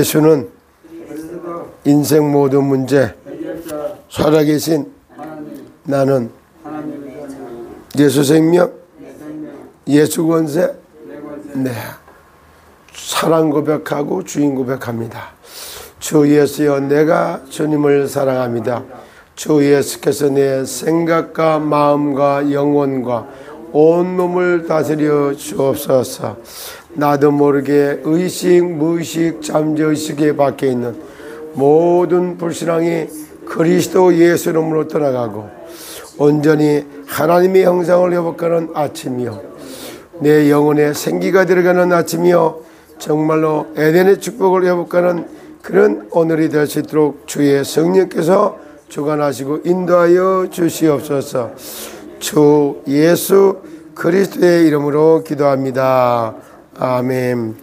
예수는 인생 모든 문제 살아계신 나는 예수 생명, 예수 권세, 네, 사랑 고백하고 주인 고백합니다. 주 예수여, 내가 주님을 사랑합니다. 주 예수께서 내 생각과 마음과 영혼과 온 몸을 다스려 주옵소서. 나도 모르게 의식, 무의식, 잠재의식에 박혀 있는 모든 불신앙이 그리스도 예수 이름으로 떠나가고 온전히 하나님의 형상을 회복하는 아침이요, 내 영혼에 생기가 들어가는 아침이요, 정말로 에덴의 축복을 회복하는 그런 오늘이 될 수 있도록 주의 성령께서 주관하시고 인도하여 주시옵소서. 주 예수 그리스도의 이름으로 기도합니다. 아멘.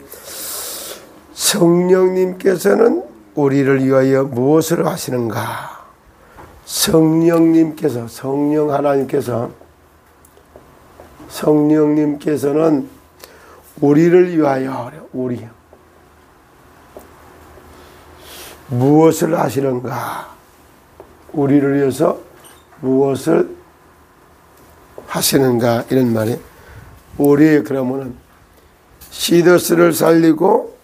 성령님께서는 우리를 위하여 무엇을 하시는가? 성령님께서, 성령 하나님께서, 성령님께서는 우리를 위하여, 우리 무엇을 하시는가? 우리를 위해서 무엇을 하시는가? 이런 말이, 우리 그러면은 시더스를 살리고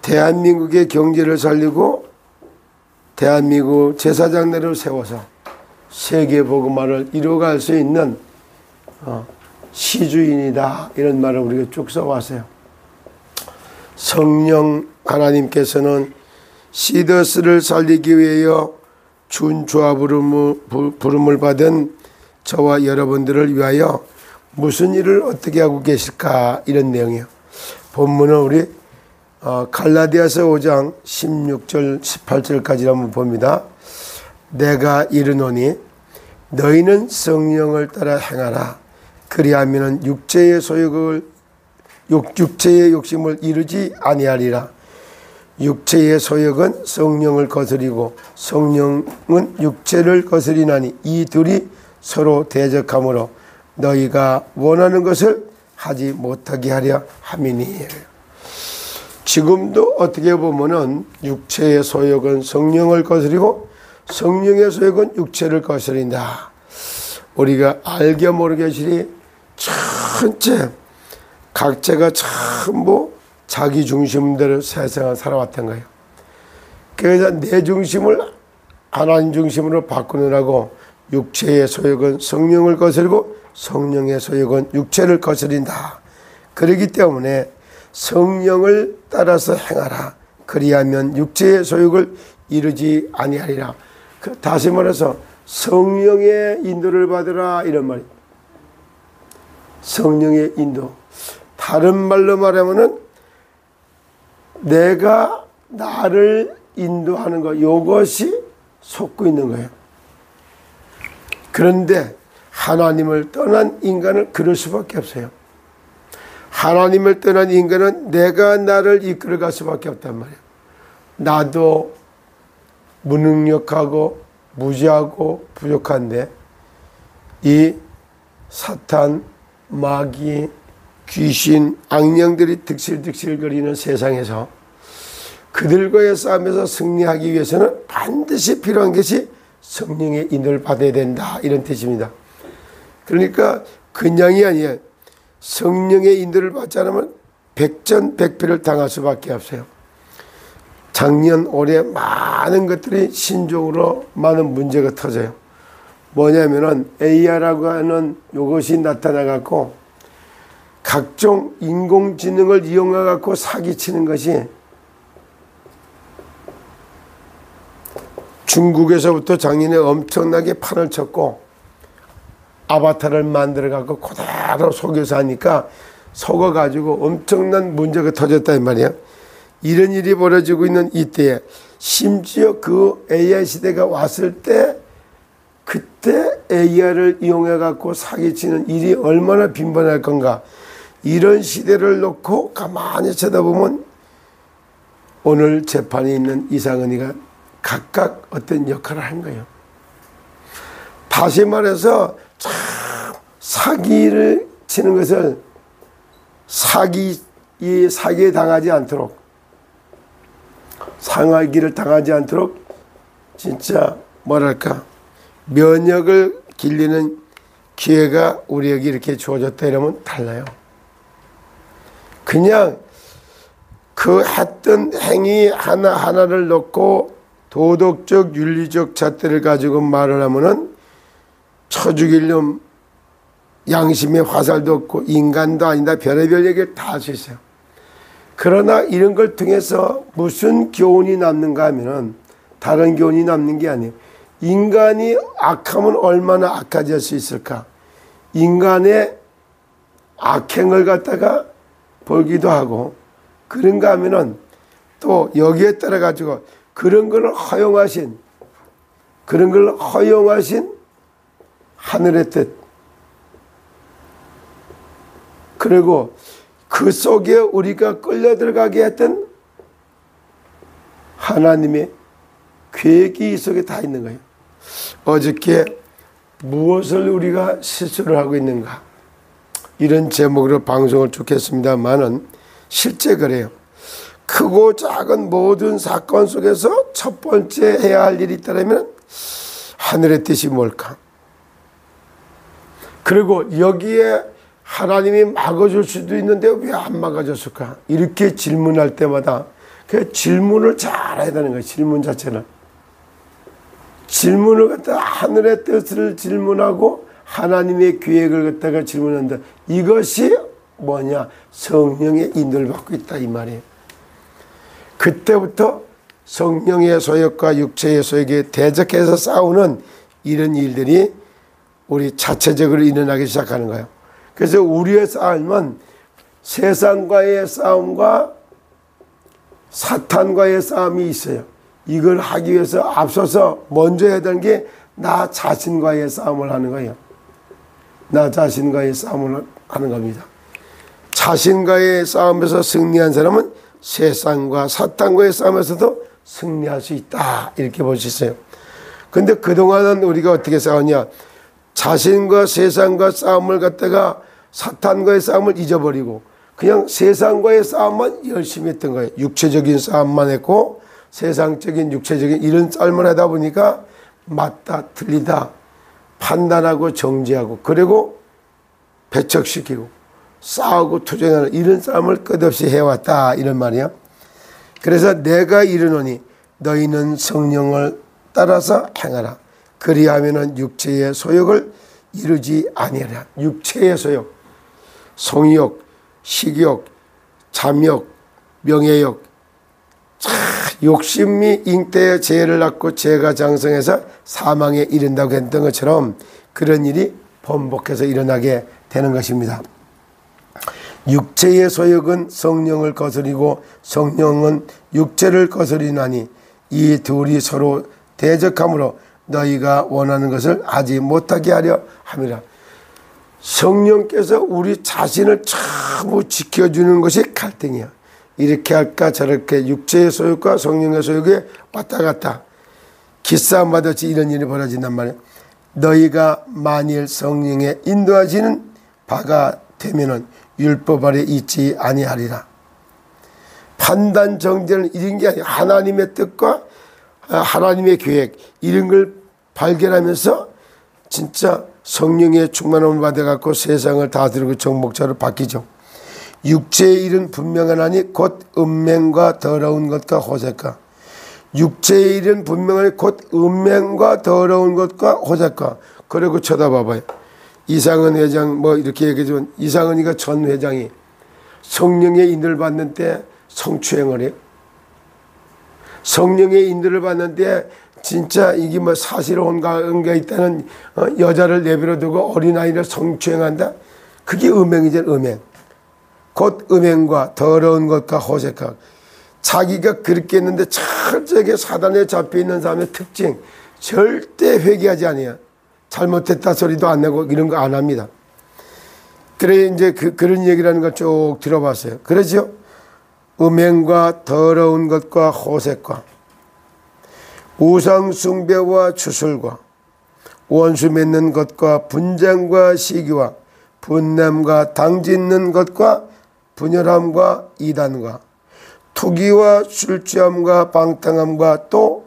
대한민국의 경제를 살리고 대한민국 제사장들을 세워서 세계복음화를 이루어갈 수 있는 시주인이다, 이런 말을 우리가 쭉 써왔어요. 성령 하나님께서는 시더스를 살리기 위하여 준주와 부름을 받은 저와 여러분들을 위하여 무슨 일을 어떻게 하고 계실까, 이런 내용이에요. 본문은 우리 갈라디아서 5장 16절 18절까지 한번 봅니다. 내가 이르노니 너희는 성령을 따라 행하라. 그리하면은 육체의 욕심을 이루지 아니하리라. 육체의 소욕은 성령을 거스리고 성령은 육체를 거스리나니 이 둘이 서로 대적하므로 너희가 원하는 것을 하지 못하게 하려 함이니. 지금도 어떻게 보면은 육체의 소욕은 성령을 거스리고 성령의 소욕은 육체를 거스린다. 우리가 알게 모르게 전체 각자가 전부 자기 중심대로 세상을 살아왔던 거예요. 그래서 내 중심을 하나님 중심으로 바꾸느라고 육체의 소욕은 성령을 거스리고 성령의 소욕은 육체를 거스린다. 그렇기 때문에 성령을 따라서 행하라. 그리하면 육체의 소욕을 이루지 아니하리라. 다시 말해서 성령의 인도를 받으라, 이런 말이에요. 성령의 인도. 다른 말로 말하면은 내가 나를 인도하는 것, 이것이 속고 있는 거예요. 그런데 하나님을 떠난 인간은 그럴 수밖에 없어요. 하나님을 떠난 인간은 내가 나를 이끌어갈 수밖에 없단 말이에요. 나도 무능력하고 무지하고 부족한데 이 사탄, 마귀, 귀신, 악령들이 득실득실거리는 세상에서 그들과의 싸움에서 승리하기 위해서는 반드시 필요한 것이 성령의 인도를 받아야 된다, 이런 뜻입니다. 그러니까 그냥이 아니에요. 성령의 인도를 받지 않으면 백전백패를 당할 수밖에 없어요. 작년 올해 많은 것들이 신종으로 많은 문제가 터져요. 뭐냐면은 AI라고 하는 이것이 나타나갖고 각종 인공지능을 이용해갖고 사기치는 것이 중국에서부터 작년에 엄청나게 판을 쳤고 아바타를 만들어갖고 그대로 속여서 하니까 속아가지고 엄청난 문제가 터졌다, 이 말이에요. 이런 일이 벌어지고 있는 이때에 심지어 그 AI 시대가 왔을 때 그때 AI를 이용해갖고 사기치는 일이 얼마나 빈번할 건가. 이런 시대를 놓고 가만히 쳐다보면 오늘 재판에 있는 이상은이가 각각 어떤 역할을 한 거예요. 다시 말해서 참 사기를 치는 것을 사기에 당하지 않도록 상하기를 당하지 않도록 진짜 뭐랄까 면역을 길리는 기회가 우리에게 이렇게 주어졌다 이러면 달라요. 그냥 그 했던 행위 하나하나를 놓고 도덕적 윤리적 잣대를 가지고 말을 하면은 쳐죽일 놈 양심의 화살도 없고 인간도 아니다 별의별 얘기를 다 할 수 있어요. 그러나 이런 걸 통해서 무슨 교훈이 남는가 하면은 다른 교훈이 남는 게 아니에요. 인간이 악하면 얼마나 악해질 수 있을까? 인간의 악행을 갖다가 보기도 하고 그런가 하면은 또 여기에 따라 가지고 그런 걸 허용하신 하늘의 뜻 그리고 그 속에 우리가 끌려 들어가게 했던 하나님의 계획이 이 속에 다 있는 거예요. 어저께 무엇을 우리가 실수를 하고 있는가 이런 제목으로 방송을 쭉 했습니다만은 실제 그래요. 크고 작은 모든 사건 속에서 첫 번째 해야 할 일이 있다면 하늘의 뜻이 뭘까? 그리고 여기에 하나님이 막아줄 수도 있는데 왜 안 막아줬을까? 이렇게 질문할 때마다 그 질문을 잘 해야 되는 거예요. 질문 자체는. 질문을 갖다가 하늘의 뜻을 질문하고 하나님의 계획을 갖다가 질문한다. 이것이 뭐냐? 성령의 인도를 받고 있다 이 말이에요. 그때부터 성령의 소욕과 육체의 소욕에 대적해서 싸우는 이런 일들이 우리 자체적으로 일어나기 시작하는 거예요. 그래서 우리의 싸움은 세상과의 싸움과 사탄과의 싸움이 있어요. 이걸 하기 위해서 앞서서 먼저 해야 되는 게 나 자신과의 싸움을 하는 거예요. 나 자신과의 싸움을 하는 겁니다. 자신과의 싸움에서 승리한 사람은 세상과 사탄과의 싸움에서도 승리할 수 있다 이렇게 볼 수 있어요. 근데 그동안은 우리가 어떻게 싸웠냐? 자신과 세상과 싸움을 갖다가 사탄과의 싸움을 잊어버리고 그냥 세상과의 싸움만 열심히 했던 거예요. 육체적인 싸움만 했고 세상적인 육체적인 이런 싸움을 하다 보니까 맞다 틀리다 판단하고 정죄하고 그리고 배척시키고 싸우고 투쟁하는 이런 싸움을 끝없이 해왔다 이런 말이야. 그래서 내가 이르노니 너희는 성령을 따라서 행하라. 그리하면은 육체의 소욕을 이루지 아니하라. 육체의 소욕, 성욕, 식욕, 잠욕, 명예욕. 욕심이 잉태의 죄를 낳고 죄가 장성해서 사망에 이른다고 했던 것처럼 그런 일이 번복해서 일어나게 되는 것입니다. 육체의 소욕은 성령을 거스리고 성령은 육체를 거스리나니 이 둘이 서로 대적함으로 너희가 원하는 것을 하지 못하게 하려 함이라. 성령께서 우리 자신을 전부 지켜주는 것이 갈등이야. 이렇게 할까 저렇게 육체의 소욕과 성령의 소욕에 왔다 갔다 기싸움하듯이 이런 일이 벌어진단 말이야. 너희가 만일 성령에 인도하시는 바가 되면은 율법 아래 있지 아니하리라. 판단 정죄는 이런 게 아니라 하나님의 뜻과 하나님의 계획 이런 걸 발견하면서 진짜 성령의 충만함을 받아갖고 세상을 다스리고 정복자로 바뀌죠. 육체의 일은 분명하나니 곧 음행과 더러운 것과 호색과. 육체의 일은 분명하니 곧 음행과 더러운 것과 호색과. 그리고 쳐다봐봐요. 이상은 회장 뭐 이렇게 얘기하지만 이상은이가 전 회장이 성령의 인도를 받는 때 성추행을 해요. 성령의 인도를 받는 때 진짜 이게 뭐 사실 혼가가 있다는 여자를 내버려 두고 어린아이를 성추행한다. 그게 음행이죠. 음행. 곧 음행과 더러운 것과 호색과. 자기가 그렇게 했는데 철저하게 사단에 잡혀있는 사람의 특징 절대 회개하지 않아요. 잘못했다 소리도 안 내고 이런 거 안 합니다. 그래 이제 그런 얘기라는 걸 쭉 들어봤어요. 그러죠? 음행과 더러운 것과 호색과 우상 숭배와 추술과 원수 맺는 것과 분쟁과 시기와 분냄과 당짓는 것과 분열함과 이단과 투기와 술취함과 방탕함과 또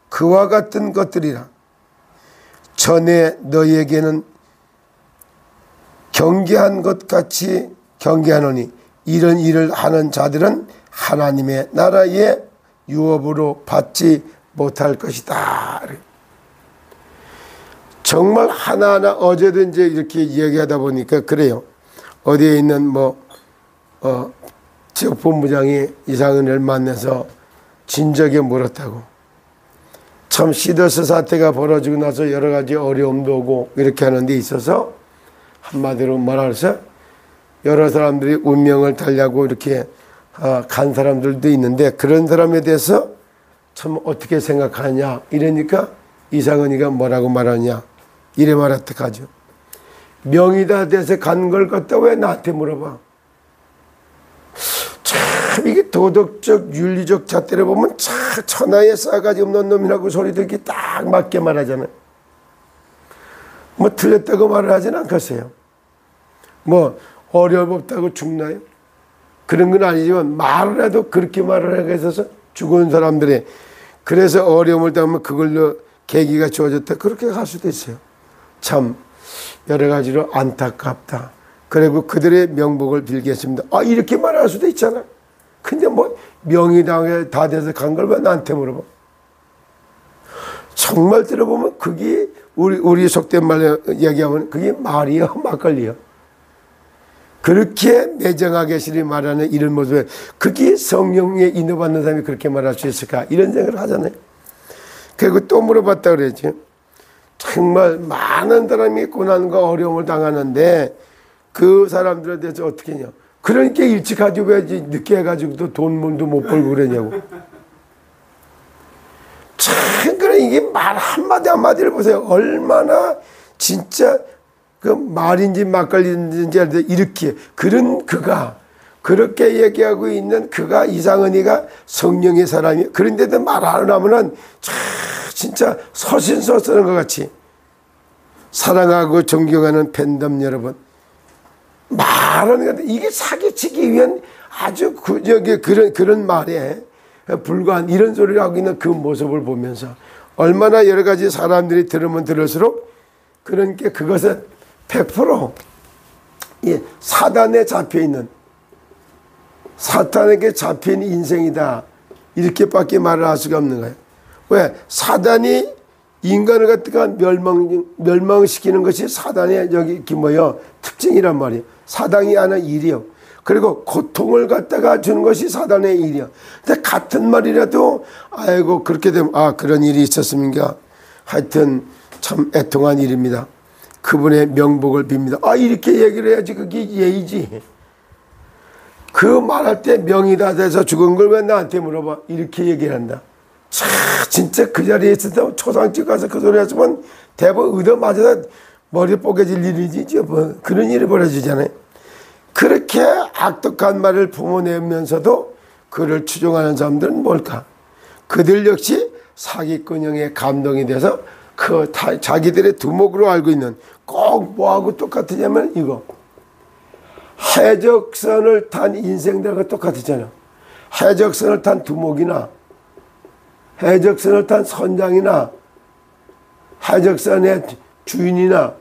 그와 같은 것들이라. 전에 너희에게는 경계한 것 같이 경계하노니 이런 일을 하는 자들은 하나님의 나라의 유업으로 받지 못할 것이다. 정말 하나하나 어제도 이제 이렇게 이야기하다 보니까 그래요. 어디에 있는 지역본부장이 이상은을 만나서 진작에 물었다고. 참 시더스 사태가 벌어지고 나서 여러 가지 어려움도 오고 이렇게 하는 데 있어서 한마디로 뭐라 그래서 여러 사람들이 운명을 달리하고 이렇게 간 사람들도 있는데 그런 사람에 대해서 참 어떻게 생각하냐 이러니까 이상은이가 뭐라고 말하냐 이래 말했다가죠. 명이 다 돼서 간 걸 갖다 왜 나한테 물어봐. 참 이게 도덕적 윤리적 잣대를 보면 참 천하에 싸가지 없는 놈이라고 소리 듣기 딱 맞게 말하잖아요. 뭐 틀렸다고 말을 하진 않겠어요. 뭐 어려웠다고 죽나요? 그런 건 아니지만 말을 해도 그렇게 말을 하게 해서 죽은 사람들이 그래서 어려움을 당하면 그걸로 계기가 주어졌다 그렇게 갈 수도 있어요. 참 여러 가지로 안타깝다. 그리고 그들의 명복을 빌겠습니다. 이렇게 말할 수도 있잖아. 근데 뭐 명이 다 돼서 간 걸 왜 나한테 물어봐. 정말 들어보면 그게 우리 속된 말로 얘기하면 그게 말이요 막걸리요. 그렇게 매정하게 시리 말하는 이런 모습에 그게 성령에 인도받는 사람이 그렇게 말할 수 있을까 이런 생각을 하잖아요. 그리고 또 물어봤다 그랬지. 정말 많은 사람이 고난과 어려움을 당하는데 그 사람들에 대해서 어떻게 했냐. 그러니까 일찍 하지 왜 늦게 해가지고도 돈도 못 벌고 그러냐고. 참 그래 이게 말 한마디 한마디를 보세요. 얼마나 진짜 그 말인지 막걸리인지 이렇게 그런 그가 그렇게 얘기하고 있는 그가 이상은이가 성령의 사람이 그런데도 말 안 하면은 진짜 서신서 쓰는 것 같이 사랑하고 존경하는 팬덤 여러분 말하는 건데 이게 사기치기 위한 아주 그런 말에 불과한 이런 소리를 하고 있는 그 모습을 보면서 얼마나 여러 가지 사람들이 들으면 들을수록 그러니까 그것은 100% 사단에 잡혀있는 사탄에게 잡힌 인생이다 이렇게밖에 말을 할 수가 없는 거예요. 왜? 사단이 인간을 갖다가 멸망시키는 것이 사단의 특징이란 말이에요. 사단이 하는 일이요. 그리고 고통을 갖다가 주는 것이 사단의 일이요. 근데 같은 말이라도 아이고 그렇게 되면 그런 일이 있었습니까? 하여튼 참 애통한 일입니다. 그분의 명복을 빕니다. 이렇게 얘기를 해야지 그게 예의지. 그 말할 때 명이 다 돼서 죽은 걸 왜 나한테 물어봐. 이렇게 얘기를 한다. 진짜 그 자리에 있을 때 초상집 가서 그 소리 했으면 대부분 얻어맞아서 머리 뽀개질 일이지 뭐 그런 일이 벌어지잖아요. 그렇게 악독한 말을 품어내면서도 그를 추종하는 사람들은 뭘까? 그들 역시 사기꾼형에 감동이 돼서 자기들의 두목으로 알고 있는 꼭 뭐하고 똑같으냐면 이거 해적선을 탄 인생들과 똑같았잖아요. 해적선을 탄 두목이나 해적선을 탄 선장이나 해적선의 주인이나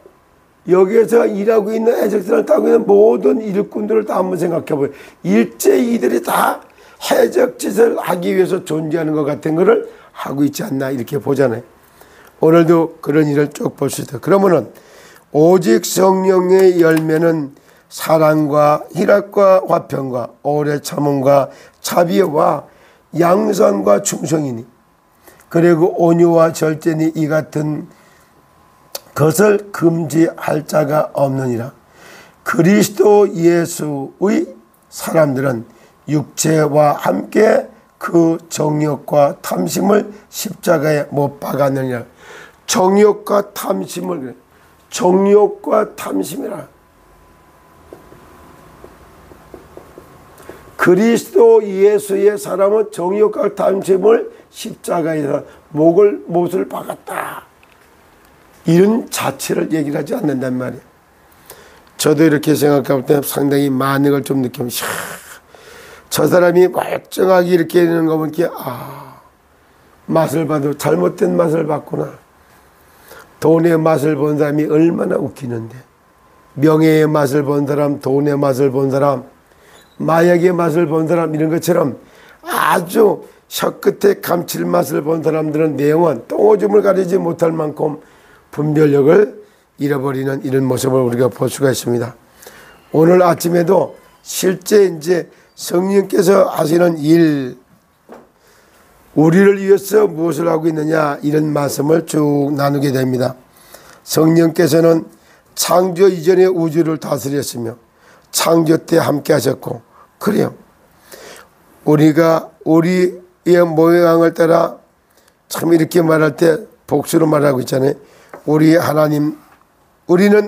여기에서 일하고 있는 해적선을 타고 있는 모든 일꾼들을 다 한번 생각해 보세요. 일제히 이들이 다 해적짓을 하기 위해서 존재하는 것 같은 것을 하고 있지 않나 이렇게 보잖아요. 오늘도 그런 일을 쭉 볼 수 있다. 그러면은 오직 성령의 열매는 사랑과 희락과 화평과 오래 참음과 자비와 양선과 충성이니 그리고 온유와 절제니 이 같은 것을 금지할 자가 없느니라. 그리스도 예수의 사람들은 육체와 함께 그 정욕과 탐심을 십자가에 못 박았느니라. 정욕과 탐심을 정욕과 탐심이라. 그리스도 예수의 사람은 정욕과 탐심을 십자가에서 못을 박았다. 이런 자체를 얘기를 하지 않는단 말이에요. 저도 이렇게 생각할 때 상당히 많은 걸 좀 느끼면 저 사람이 멀쩡하게 이렇게 있는 거 보니까 맛을 봐도 잘못된 맛을 봤구나. 돈의 맛을 본 사람이 얼마나 웃기는데, 명예의 맛을 본 사람, 돈의 맛을 본 사람, 마약의 맛을 본 사람, 이런 것처럼 아주 혀끝에 감칠맛을 본 사람들은 내용은 똥오줌을 가리지 못할 만큼 분별력을 잃어버리는 이런 모습을 우리가 볼 수가 있습니다. 오늘 아침에도 실제 이제 성령께서 하시는 일, 우리를 위해서 무엇을 하고 있느냐, 이런 말씀을 쭉 나누게 됩니다. 성령께서는 창조 이전의 우주를 다스렸으며 창조 때 함께 하셨고, 그래요. 우리가 우리의 모양을 따라, 참 이렇게 말할 때 복수로 말하고 있잖아요. 우리는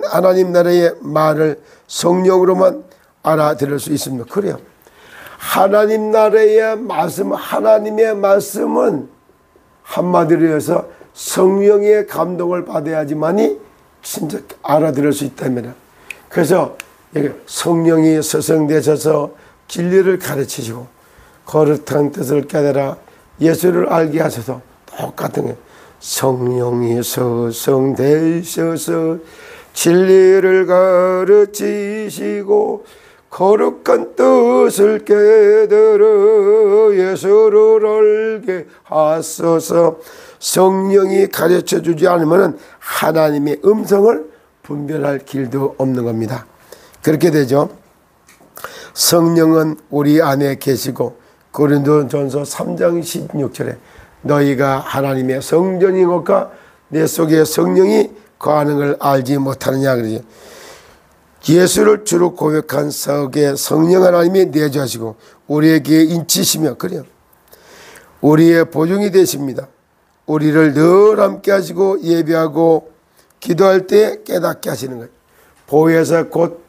하나님 나라의 말을 성령으로만 알아들을 수 있습니다. 그래요. 하나님 나라의 말씀, 하나님의 말씀은 한마디로 해서 성령의 감동을 받아야지만이 진짜 알아들을 수 있다면, 그래서 성령이 서성되셔서 진리를 가르치시고 거룩한 뜻을 깨달아 예수를 알게 하셔서 똑같은 거예요. 성령이 서성되셔서 진리를 가르치시고 거룩한 뜻을 깨달아 예수를 알게 하소서. 성령이 가르쳐 주지 않으면 하나님의 음성을 분별할 길도 없는 겁니다. 그렇게 되죠. 성령은 우리 안에 계시고, 고린도전서 3장 16절에 너희가 하나님의 성전인 것과 내 속에 성령이 거하는 걸 알지 못하느냐 그러죠. 예수를 주로 고백한 속에 성령 하나님이 내주하시고 우리에게 인치시며, 그래요, 우리의 보증이 되십니다. 우리를 늘 함께 하시고 예배하고 기도할 때 깨닫게 하시는 거예요. 보혜사 곧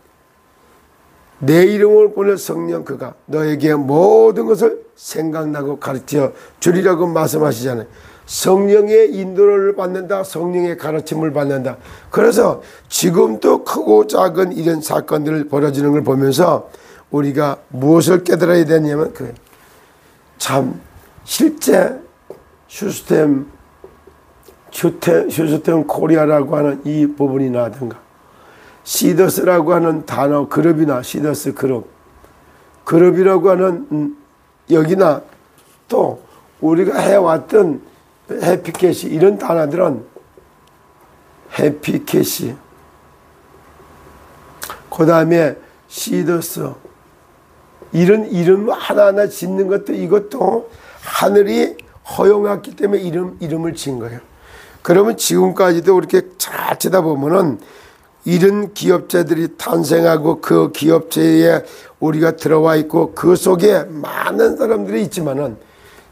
내 이름을 보낼 성령, 그가 너에게 모든 것을 생각나고 가르쳐 주리라고 말씀하시잖아요. 성령의 인도를 받는다, 성령의 가르침을 받는다. 그래서 지금도 크고 작은 이런 사건들을 벌어지는 걸 보면서 우리가 무엇을 깨달아야 되냐면, 참 실제 휴스템 코리아라고 하는 이 부분이라든가, 시더스라고 하는 단어, 그룹이나 시더스 그룹이라고 하는 여기나, 또 우리가 해왔던 해피캐시, 이런 단어들은 해피캐시, 그 다음에 시더스, 이런 이름 하나하나 짓는 것도, 이것도 하늘이 허용했기 때문에 이름을 지은 거예요. 그러면 지금까지도 이렇게 잘 쳐다보면은 이런 기업체들이 탄생하고 그 기업체에 우리가 들어와 있고 그 속에 많은 사람들이 있지만은,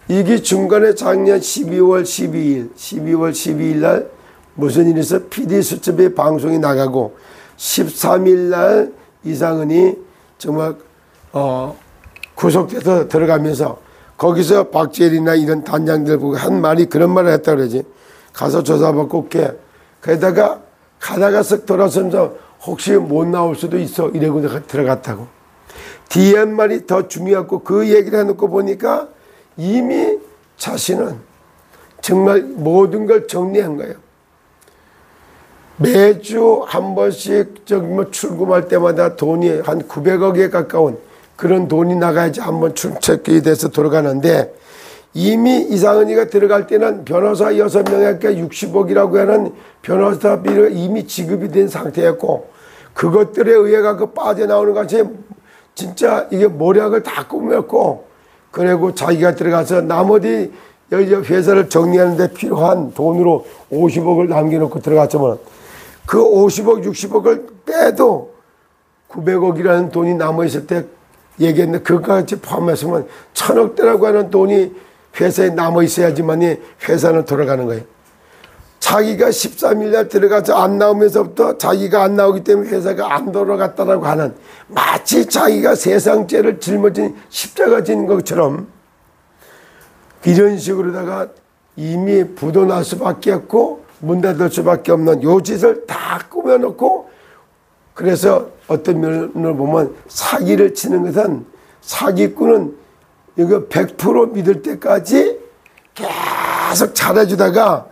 이게 중간에 작년 12월 12일 날 무슨 일이 있어? PD수첩에 방송이 나가고 13일 날 이상은이 정말 구속돼서 들어가면서 거기서 박재일이나 이런 단장들 보고 한 말이 그런 말을 했다 그러지. 가서 조사받고 올게. 그러다가 가다가 쓱 돌아서면서 혹시 못 나올 수도 있어 이러고 들어갔다고. 뒤에 한 말이 더 중요하고, 그 얘기를 해놓고 보니까 이미 자신은 정말 모든 걸 정리한 거예요. 매주 한 번씩 출금할 때마다 돈이 한 900억에 가까운 그런 돈이 나가야지 한번 출첵이 돼서 돌아가는데, 이미 이상은이가 들어갈 때는 변호사 6명에게 60억이라고 하는 변호사비가 이미 지급이 된 상태였고, 그것들에 의해 갖고 빠져나오는 것이 진짜 이게 모략을 다 꾸몄고, 그리고 자기가 들어가서 나머지 여기 회사를 정리하는 데 필요한 돈으로 50억을 남겨놓고 들어갔지만, 그 50억 60억을 빼도 900억이라는 돈이 남아있을 때 얘기했는데, 그것까지 포함했으면 1000억대라고 하는 돈이 회사에 남아있어야지만이 회사는 돌아가는 거예요. 자기가 13일 날 들어가서 안 나오면서부터 자기가 안 나오기 때문에 회사가 안 돌아갔다라고 하는, 마치 자기가 세상죄를 짊어진 십자가 진 것처럼 이런 식으로다가 이미 부도 날 수밖에 없고 문 닫을 수밖에 없는 요 짓을 다 꾸며놓고, 그래서 어떤 면을 보면 사기를 치는 것은 사기꾼은 이거 100% 믿을 때까지 계속 잘해주다가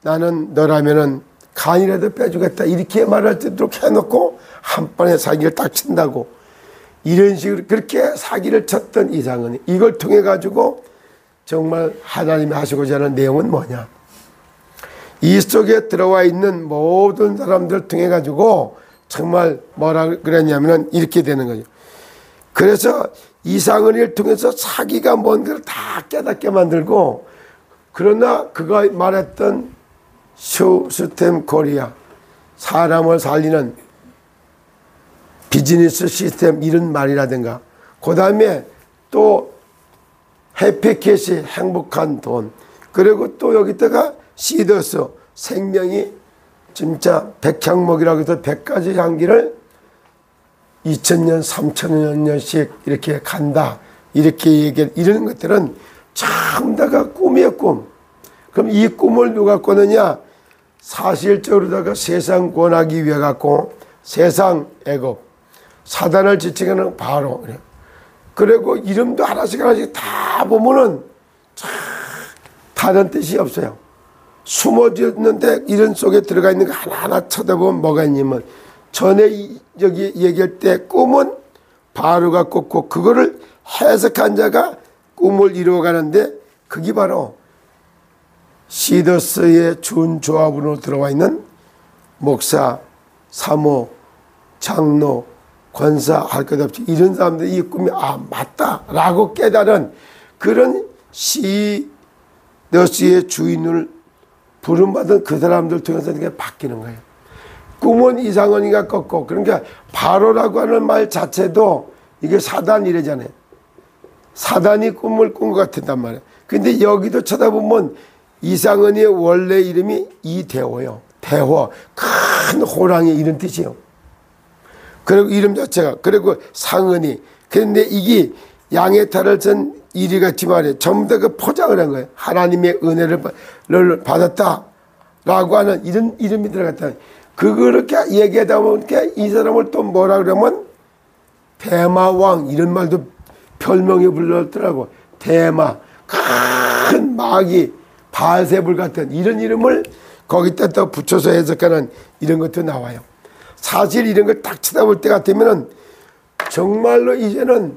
나는 너라면은 간이라도 빼주겠다 이렇게 말할 때도록 해놓고 한 번에 사기를 딱 친다고, 이런 식으로 그렇게 사기를 쳤던 이상은 이걸 통해 가지고 정말 하나님이 하시고자 하는 내용은 뭐냐, 이 속에 들어와 있는 모든 사람들을 통해 가지고 정말 뭐라 그랬냐면 이렇게 되는 거죠. 그래서 이상은을 통해서 사기가 뭔가를 다 깨닫게 만들고, 그러나 그가 말했던 시스템 코리아, 사람을 살리는 비즈니스 시스템 이런 말이라든가, 그 다음에 또 해피캐시 행복한 돈, 그리고 또 여기다가 시더스 생명이 진짜 백향목이라고 해서 100가지 향기를 2000년 3000년씩 이렇게 간다 이렇게 얘기해. 이런 것들은 참 다가 꿈이에요, 꿈. 그럼 이 꿈을 누가 꿔느냐, 사실적으로다가 세상 구원하기 위해 갖고 세상 애굽 사단을 지칭하는 바로, 그리고 이름도 하나씩 하나씩 다 보면은 참 다른 뜻이 없어요. 숨어졌는데 이런 속에 들어가 있는 거 하나하나 쳐다보면 뭐가 있냐면, 전에 여기 얘기할 때 꿈은 바로가 꿨고 그거를 해석한 자가 꿈을 이루어가는데, 그게 바로 시더스의 준조합으로 들어와 있는 목사, 사모, 장로, 권사 할 것 없이 이런 사람들이 이 꿈이 맞다라고 깨달은 그런 시더스의 주인을 부름받은 그 사람들 통해서 이게 바뀌는 거예요. 꿈은 이상원이가 꺾고, 그러니까 바로라고 하는 말 자체도 이게 사단 이래잖아요. 사단이 꿈을 꾼 것 같단 말이에요. 근데 여기도 쳐다보면 이상은의 원래 이름이 이대호요. 대호, 큰 호랑이 이런 뜻이에요. 그리고 이름 자체가, 그리고 상은이. 그런데 이게 양의 탈을 전 이리같이 말이에요. 전부 다 그 포장을 한 거예요. 하나님의 은혜를 받았다라고 하는 이런 이름이 들어갔다. 그렇게 얘기하다 보니까 이 사람을 또 뭐라 그러면 대마왕 이런 말도 별명이 불렀더라고. 대마, 큰 마귀, 바알세불 같은 이런 이름을 거기다 또 붙여서 해석하는 이런 것도 나와요. 사실 이런 걸 딱 쳐다볼 때 같으면은 정말로 이제는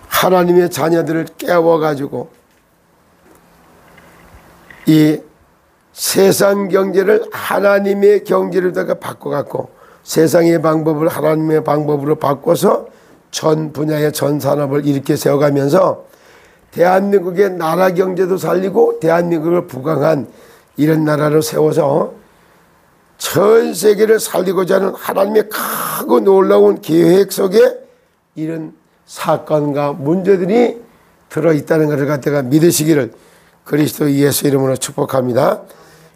하나님의 자녀들을 깨워가지고 이 세상 경제를 하나님의 경제로다가 바꿔갖고 세상의 방법을 하나님의 방법으로 바꿔서 전 분야의 전 산업을 이렇게 세워가면서 대한민국의 나라 경제도 살리고 대한민국을 부강한 이런 나라를 세워서 전 세계를 살리고자 하는 하나님의 크고 놀라운 계획 속에 이런 사건과 문제들이 들어있다는 것을 갖다가 믿으시기를 그리스도 예수 이름으로 축복합니다.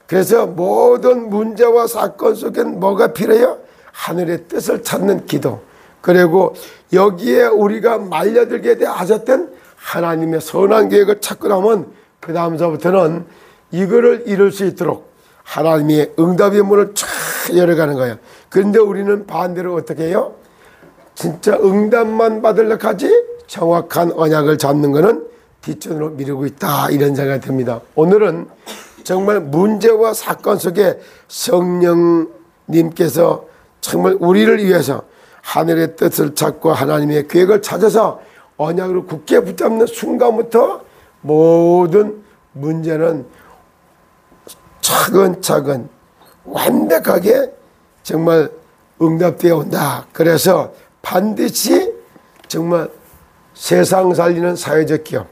그래서 모든 문제와 사건 속엔 뭐가 필요해요? 하늘의 뜻을 찾는 기도, 그리고 여기에 우리가 말려들게 하셨던 하나님의 선한 계획을 찾고 나면 그 다음서부터는 이거를 이룰 수 있도록 하나님의 응답의 문을 쫙 열어가는 거예요. 그런데 우리는 반대로 어떻게 해요? 진짜 응답만 받으려고 하지 정확한 언약을 잡는 것은 뒷전으로 미루고 있다, 이런 생각이 듭니다. 오늘은 정말 문제와 사건 속에 성령님께서 정말 우리를 위해서 하늘의 뜻을 찾고 하나님의 계획을 찾아서 언약으로 굳게 붙잡는 순간부터 모든 문제는 차근차근 완벽하게 정말 응답되어 온다. 그래서 반드시 정말 세상 살리는 사회적 기업,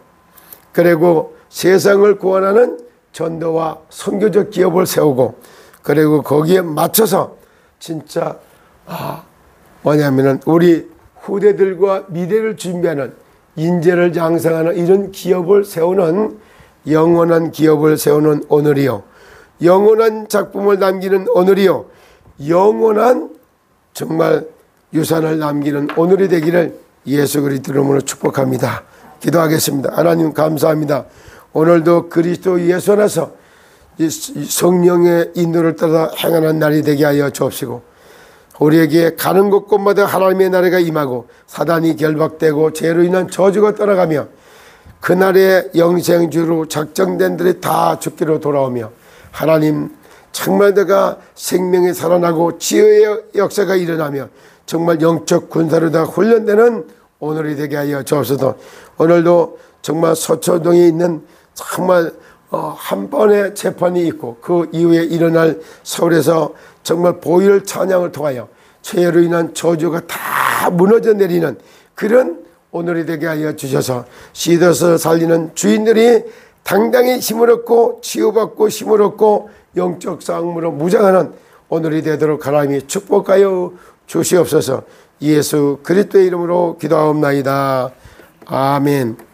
그리고 세상을 구원하는 전도와 선교적 기업을 세우고, 그리고 거기에 맞춰서 진짜 뭐냐면은 우리 후대들과 미래를 준비하는 인재를 양성하는 이런 기업을 세우는 영원한 기업을 세우는 오늘이요, 영원한 작품을 남기는 오늘이요, 영원한 정말 유산을 남기는 오늘이 되기를 예수 그리스도 이름으로 축복합니다. 기도하겠습니다. 하나님 감사합니다. 오늘도 그리스도 예수 안에서 성령의 인도를 따라 행하는 날이 되게 하여 주옵시고, 우리에게 가는 곳곳마다 하나님의 나라가 임하고 사단이 결박되고 죄로 인한 저주가 떠나가며 그날의 영생주로 작정된 들이 다 죽기로 돌아오며 하나님 정말 내가 생명이 살아나고 지혜의 역사가 일어나며 정말 영적 군사로 다 훈련되는 오늘이 되게 하여 주옵소서. 오늘도 정말 서초동에 있는 정말 한 번의 재판이 있고 그 이후에 일어날 서울에서 정말 보혈 찬양을 통하여 죄로 인한 저주가 다 무너져 내리는 그런 오늘이 되게 하여 주셔서 시더서 살리는 주인들이 당당히 힘을 얻고 치유받고 힘을 얻고 영적 싸움으로 무장하는 오늘이 되도록 하나님이 축복하여 주시옵소서. 예수 그리스도의 이름으로 기도하옵나이다. 아멘.